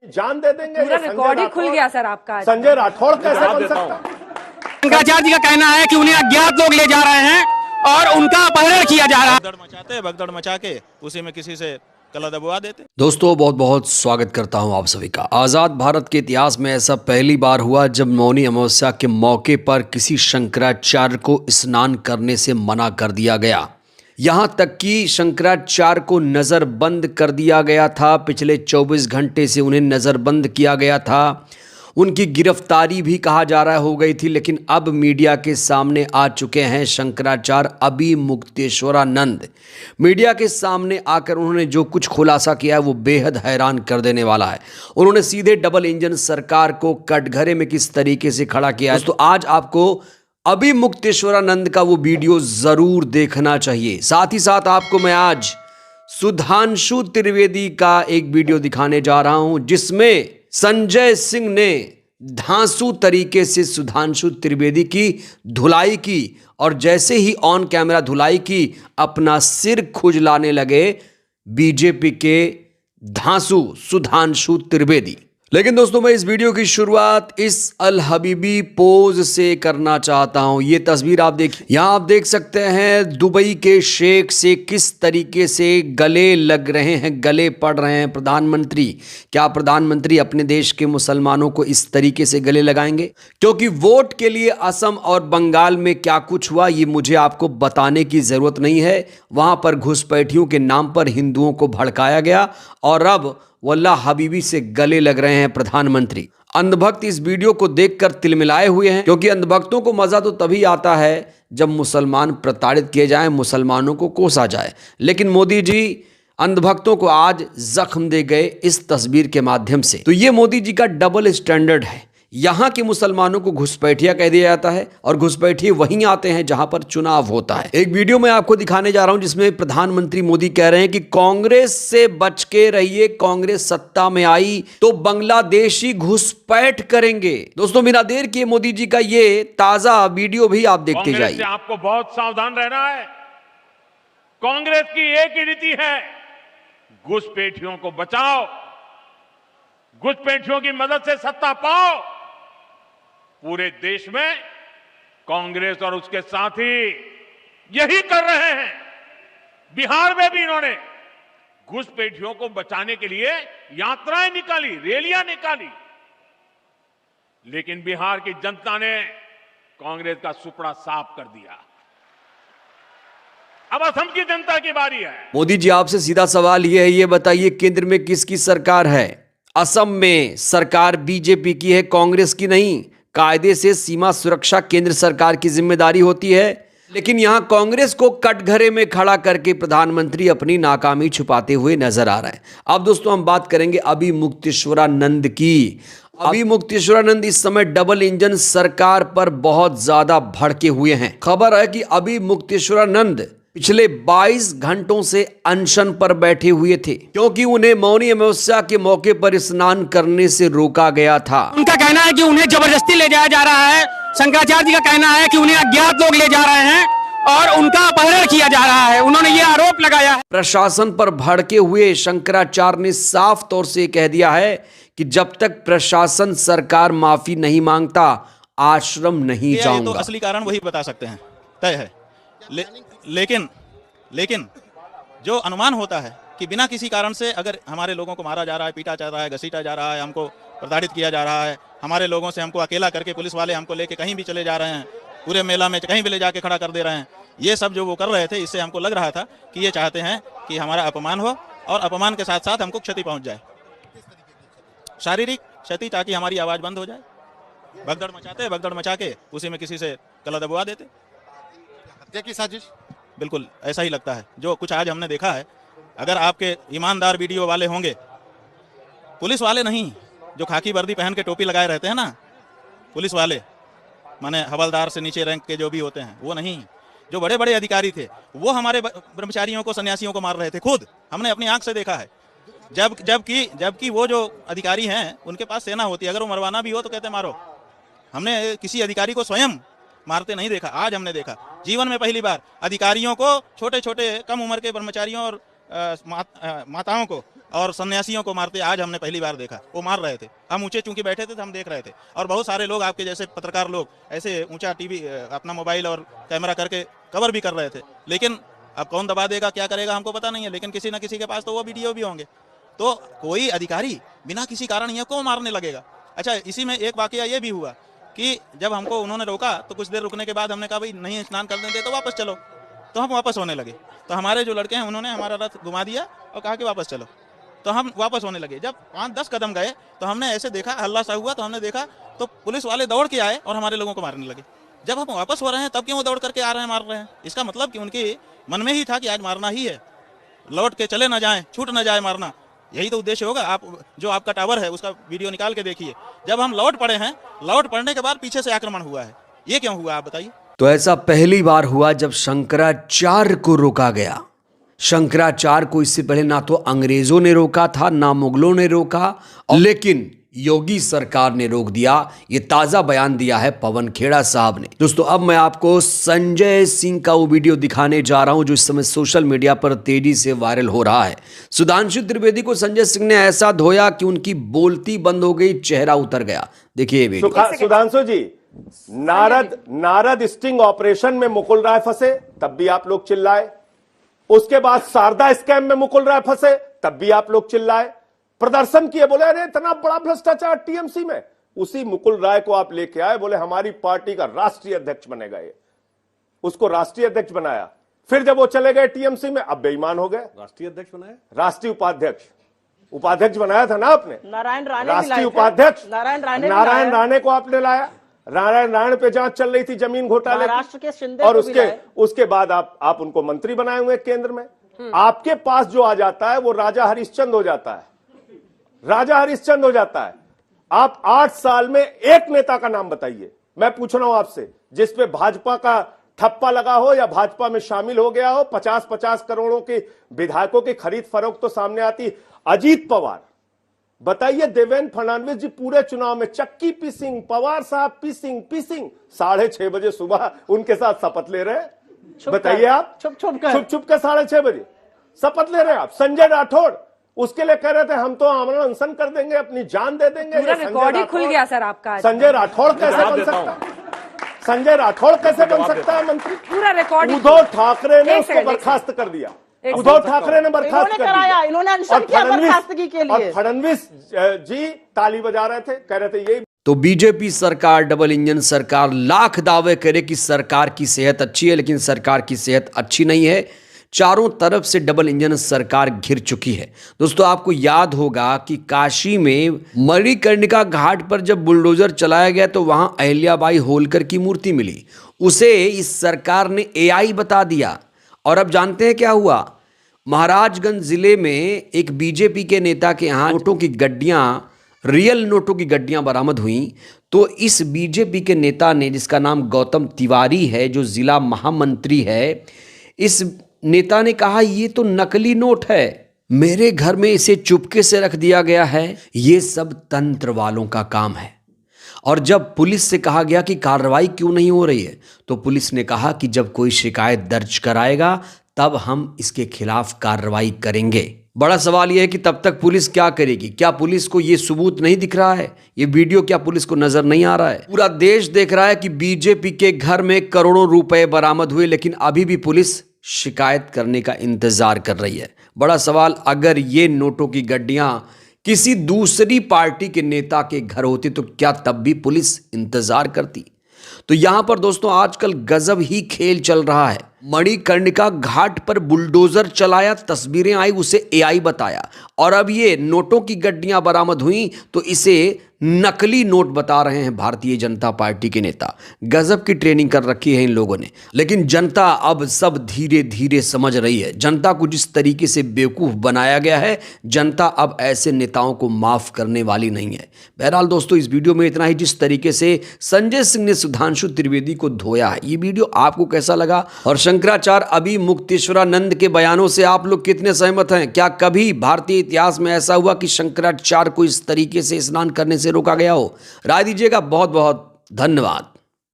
जान दे देंगे। पूरा रिकॉर्ड ही खुल गया सर आपका। संजय राठौड़ कैसे बन सकता है? शंकराचार्य जी का कहना है कि उन्हें अज्ञात लोग ले जा रहे हैं और उनका अपहरण किया जा रहा है। भगदड़ मचा के उसी में किसी से कला दबवा देते। दोस्तों बहुत बहुत स्वागत करता हूं आप सभी का। आज़ाद भारत के इतिहास में ऐसा पहली बार हुआ जब मौनी अमावस्या के मौके पर किसी शंकराचार्य को स्नान करने से मना कर दिया गया। यहां तक कि शंकराचार्य को नज़रबंद कर दिया गया था। पिछले 24 घंटे से उन्हें नज़रबंद किया गया था। उनकी गिरफ्तारी भी कहा जा रहा हो गई थी, लेकिन अब मीडिया के सामने आ चुके हैं शंकराचार्य अभिमुक्तेश्वरानंद। मीडिया के सामने आकर उन्होंने जो कुछ खुलासा किया है वो बेहद हैरान कर देने वाला है। उन्होंने सीधे डबल इंजन सरकार को कटघरे में किस तरीके से खड़ा किया है। तो आज आपको अभिमुक्तेश्वरानंद का वो वीडियो जरूर देखना चाहिए। साथ ही साथ आपको मैं आज सुधांशु त्रिवेदी का एक वीडियो दिखाने जा रहा हूं, जिसमें संजय सिंह ने धांसू तरीके से सुधांशु त्रिवेदी की धुलाई की और जैसे ही ऑन कैमरा धुलाई की अपना सिर खुजलाने लगे बीजेपी के धांसू सुधांशु त्रिवेदी। लेकिन दोस्तों मैं इस वीडियो की शुरुआत इस अल हबीबी पोज से करना चाहता हूं। ये तस्वीर आप देखिए, यहां आप देख सकते हैं दुबई के शेख से किस तरीके से गले लग रहे हैं, गले पड़ रहे हैं प्रधानमंत्री। क्या प्रधानमंत्री अपने देश के मुसलमानों को इस तरीके से गले लगाएंगे? क्योंकि वोट के लिए असम और बंगाल में क्या कुछ हुआ ये मुझे आपको बताने की जरूरत नहीं है। वहां पर घुसपैठियों के नाम पर हिंदुओं को भड़काया गया और अब वल्ला हबीबी से गले लग रहे हैं प्रधानमंत्री। अंधभक्त इस वीडियो को देखकर तिलमिलाए हुए हैं, क्योंकि अंधभक्तों को मजा तो तभी आता है जब मुसलमान प्रताड़ित किए जाएं, मुसलमानों को कोसा जाए। लेकिन मोदी जी अंधभक्तों को आज जख्म दे गए इस तस्वीर के माध्यम से। तो ये मोदी जी का डबल स्टैंडर्ड है। यहां के मुसलमानों को घुसपैठिया कह दिया जाता है और घुसपैठिए वहीं आते हैं जहां पर चुनाव होता है। एक वीडियो मैं आपको दिखाने जा रहा हूं जिसमें प्रधानमंत्री मोदी कह रहे हैं कि कांग्रेस से बच के रहिए, कांग्रेस सत्ता में आई तो बांग्लादेशी घुसपैठ करेंगे। दोस्तों बिना देर किए मोदी जी का ये ताजा वीडियो भी आप देखते जाइए। आपको बहुत सावधान रहना है। कांग्रेस की एक ही नीति है, घुसपैठियों को बचाओ, घुसपैठियों की मदद से सत्ता पाओ। पूरे देश में कांग्रेस और उसके साथी यही कर रहे हैं। बिहार में भी इन्होंने घुसपैठियों को बचाने के लिए यात्राएं निकाली, रैलियां निकाली, लेकिन बिहार की जनता ने कांग्रेस का सुपड़ा साफ कर दिया। अब असम की जनता की बारी है। मोदी जी आपसे सीधा सवाल ये है, ये बताइए केंद्र में किसकी सरकार है? असम में सरकार बीजेपी की है, कांग्रेस की नहीं। कायदे से सीमा सुरक्षा केंद्र सरकार की जिम्मेदारी होती है, लेकिन यहां कांग्रेस को कटघरे में खड़ा करके प्रधानमंत्री अपनी नाकामी छुपाते हुए नजर आ रहे हैं। अब दोस्तों हम बात करेंगे अभिमुक्तेश्वरानंद की। अभिमुक्तेश्वरानंद इस समय डबल इंजन सरकार पर बहुत ज्यादा भड़के हुए हैं। खबर है कि अभिमुक्तेश्वरानंद पिछले 22 घंटों से अनशन पर बैठे हुए थे, क्योंकि उन्हें मौनी अमावस्या के मौके पर स्नान करने से रोका गया था। उनका कहना है कि उन्हें जबरदस्ती ले जाया जा रहा है। शंकराचार्य जी का कहना है कि उन्हें अज्ञात लोग ले जा रहे हैं और उनका अपहरण किया जा रहा है। उन्होंने ये आरोप लगाया है। प्रशासन पर भड़के हुए शंकराचार्य ने साफ तौर से कह दिया है कि जब तक प्रशासन सरकार माफी नहीं मांगता आश्रम नहीं जाऊंगा। तो असली कारण वही बता सकते हैं, तय है। लेकिन जो अनुमान होता है कि बिना किसी कारण से अगर हमारे लोगों को मारा जा रहा है, पीटा जा रहा है, घसीटा जा रहा है, हमको प्रताड़ित किया जा रहा है, हमारे लोगों से हमको अकेला करके पुलिस वाले हमको लेके कहीं भी चले जा रहे हैं, पूरे मेला में कहीं भी ले जाके खड़ा कर दे रहे हैं, ये सब जो वो कर रहे थे, इससे हमको लग रहा था कि ये चाहते हैं कि हमारा अपमान हो और अपमान के साथ साथ हमको क्षति पहुंच जाए, शारीरिक क्षति, ताकि हमारी आवाज बंद हो जाए। भगदड़ मचा के उसी में किसी से गला दबवा देते। हत्या की साजिश, बिल्कुल ऐसा ही लगता है जो कुछ आज हमने देखा है। अगर आपके ईमानदार वीडियो वाले होंगे, पुलिस वाले नहीं जो खाकी वर्दी पहन के टोपी लगाए रहते हैं ना, पुलिस वाले माने हवलदार से नीचे रैंक के जो भी होते हैं, वो नहीं, जो बड़े बड़े अधिकारी थे वो हमारे ब्रह्मचारियों को, सन्यासियों को मार रहे थे। खुद हमने अपनी आंख से देखा है। जबकि वो जो अधिकारी हैं उनके पास सेना होती है, अगर वो मरवाना भी हो तो कहते मारो। हमने किसी अधिकारी को स्वयं मारते नहीं देखा, आज हमने देखा जीवन में पहली बार अधिकारियों को, छोटे छोटे कम उम्र के ब्रह्मचारियों और माताओं को और सन्यासियों को मारते आज हमने पहली बार देखा। वो मार रहे थे, हम ऊंचे चूंकि बैठे थे तो हम देख रहे थे, और बहुत सारे लोग आपके जैसे पत्रकार लोग ऐसे ऊंचा टीवी अपना मोबाइल और कैमरा करके कवर भी कर रहे थे। लेकिन अब कौन दबा देगा, क्या करेगा, हमको पता नहीं है, लेकिन किसी न किसी के पास तो वो वीडियो भी होंगे। तो कोई अधिकारी बिना किसी कारण ये क्यों मारने लगेगा। अच्छा, इसी में एक वाकया ये भी हुआ कि जब हमको उन्होंने रोका तो कुछ देर रुकने के बाद हमने कहा भाई नहीं स्नान कर देते तो वापस चलो, तो हम वापस होने लगे। तो हमारे जो लड़के हैं उन्होंने हमारा रथ घुमा दिया और कहा कि वापस चलो, तो हम वापस होने लगे। जब 5-10 कदम गए तो हमने ऐसे देखा, हल्ला सा हुआ, तो हमने देखा तो पुलिस वाले दौड़ के आए और हमारे लोगों को मारने लगे। जब हम वापस हो रहे हैं तब क्यों वो दौड़ करके आ रहे हैं, मार रहे हैं? इसका मतलब कि उनके मन में ही था कि आज मारना ही है, लौट के चले ना जाएं, छूट ना जाए मारना, यही तो उद्देश्य होगा। आप जो आपका टावर है उसका वीडियो निकाल के देखिए। जब हम लौट पड़े हैं, लौट पड़ने के बाद पीछे से आक्रमण हुआ है, ये क्यों हुआ आप बताइए। तो ऐसा पहली बार हुआ जब शंकराचार्य को रोका गया। शंकराचार्य को इससे पहले ना तो अंग्रेजों ने रोका था, ना मुगलों ने रोका, लेकिन योगी सरकार ने रोक दिया। ये ताजा बयान दिया है पवन खेड़ा साहब ने। दोस्तों, अब मैं आपको संजय सिंह का वो वीडियो दिखाने जा रहा हूं जो इस समय सोशल मीडिया पर तेजी से वायरल हो रहा है। सुधांशु त्रिवेदी को संजय सिंह ने ऐसा धोया कि उनकी बोलती बंद हो गई, चेहरा उतर गया। देखिए ये वीडियो। सुधांशु जी, नारद स्टिंग ऑपरेशन में मुकुल राय फंसे तब भी आप लोग चिल्लाए, उसके बाद शारदा स्कैम में मुकुल राय फंसे तब भी आप लोग चिल्लाए, प्रदर्शन किए, बोले अरे इतना बड़ा भ्रष्टाचार टीएमसी में। उसी मुकुल राय को आप लेके आए, बोले हमारी पार्टी का राष्ट्रीय अध्यक्ष बनेगा, ये उसको राष्ट्रीय अध्यक्ष बनाया। फिर जब वो चले गए टीएमसी में, अब बेईमान हो गए। राष्ट्रीय अध्यक्ष बनाया, राष्ट्रीय उपाध्यक्ष बनाया था ना आपने, नारायण राणे, राष्ट्रीय उपाध्यक्ष नारायण राणे को आपने लाया। नारायण राणे पे जांच चल रही थी जमीन घोटाले की, और उसके बाद आप उनको मंत्री बनाए हुए केंद्र में। आपके पास जो आ जाता है वो राजा हरिश्चंद्र हो जाता है, राजा हरिश्चंद्र हो जाता है। आप 8 साल में एक नेता का नाम बताइए, मैं पूछ रहा हूं आपसे, जिसपे भाजपा का ठप्पा लगा हो या भाजपा में शामिल हो गया हो। 50-50 करोड़ों के विधायकों की खरीद फरोख्त तो सामने आती। अजीत पवार बताइए, देवेंद्र फडणवीस जी पूरे चुनाव में चक्की पीसिंग, पवार साहब पीसिंग 6:30 बजे सुबह उनके साथ शपथ ले रहे हैं। बताइए आप, छुप के 6:30 बजे शपथ ले रहे हैं आप। संजय राठौड़ उसके लिए कह रहे थे हम तो आमरण अनशन कर देंगे, अपनी जान दे देंगे। पूरा रिकॉर्ड ही खुल गया सर आपका। संजय राठौड़ कैसे बन सकता है? संजय राठौड़ कैसे बन सकता है मंत्री? पूरा रिकॉर्ड। उद्धव ठाकरे ने उसको बर्खास्त कर दिया, उद्धव ठाकरे ने बर्खास्त कर दिया, इन्होंने अनशन किया बर्खास्तगी के लिए। और फडणवीस जी ताली बजा रहे थे, कह रहे थे यही। तो बीजेपी सरकार, डबल इंजन सरकार लाख दावे करे कि सरकार की सेहत अच्छी है, लेकिन सरकार की सेहत अच्छी नहीं है। चारों तरफ से डबल इंजन सरकार घिर चुकी है। दोस्तों, आपको याद होगा कि काशी में मणिकर्णिका घाट पर जब बुलडोजर चलाया गया तो वहां अहिल्याबाई होलकर की मूर्ति मिली, उसे इस सरकार ने एआई बता दिया। और अब जानते हैं क्या हुआ? महाराजगंज जिले में एक बीजेपी के नेता के यहाँ नोटों की गड्डियां, रियल नोटों की गड्डियां बरामद हुई। तो इस बीजेपी के नेता ने, जिसका नाम गौतम तिवारी है, जो जिला महामंत्री है, इस नेता ने कहा ये तो नकली नोट है, मेरे घर में इसे चुपके से रख दिया गया है, ये सब तंत्र वालों का काम है। और जब पुलिस से कहा गया कि कार्रवाई क्यों नहीं हो रही है, तो पुलिस ने कहा कि जब कोई शिकायत दर्ज कराएगा तब हम इसके खिलाफ कार्रवाई करेंगे। बड़ा सवाल यह है कि तब तक पुलिस क्या करेगी? क्या पुलिस को यह सबूत नहीं दिख रहा है? ये वीडियो क्या पुलिस को नजर नहीं आ रहा है? पूरा देश देख रहा है कि बीजेपी के घर में करोड़ों रुपए बरामद हुए, लेकिन अभी भी पुलिस शिकायत करने का इंतजार कर रही है। बड़ा सवाल, अगर ये नोटों की गड्डियां किसी दूसरी पार्टी के नेता के घर होती तो क्या तब भी पुलिस इंतजार करती? तो यहां पर दोस्तों आजकल गजब ही खेल चल रहा है। मणिकर्णिका घाट पर बुलडोजर चलाया, तस्वीरें आई, उसे एआई बताया, और अब ये नोटों की गड्डियां बरामद हुई तो इसे नकली नोट बता रहे हैं भारतीय जनता पार्टी के नेता। गजब की ट्रेनिंग कर रखी है इन लोगों ने। लेकिन जनता अब सब धीरे धीरे समझ रही है। जनता को जिस तरीके से बेवकूफ बनाया गया है, जनता अब ऐसे नेताओं को माफ करने वाली नहीं है। बहरहाल दोस्तों, इस वीडियो में इतना ही। जिस तरीके से संजय सिंह ने सुधांशु त्रिवेदी को धोया है, ये वीडियो आपको कैसा लगा? और शंकराचार्य अभी मुक्तेश्वरानंद के बयानों से आप लोग कितने सहमत हैं? क्या कभी भारतीय इतिहास में ऐसा हुआ कि शंकराचार्य को इस तरीके से स्नान करने से रोका गया हो? राय दीजिएगा। बहुत बहुत धन्यवाद।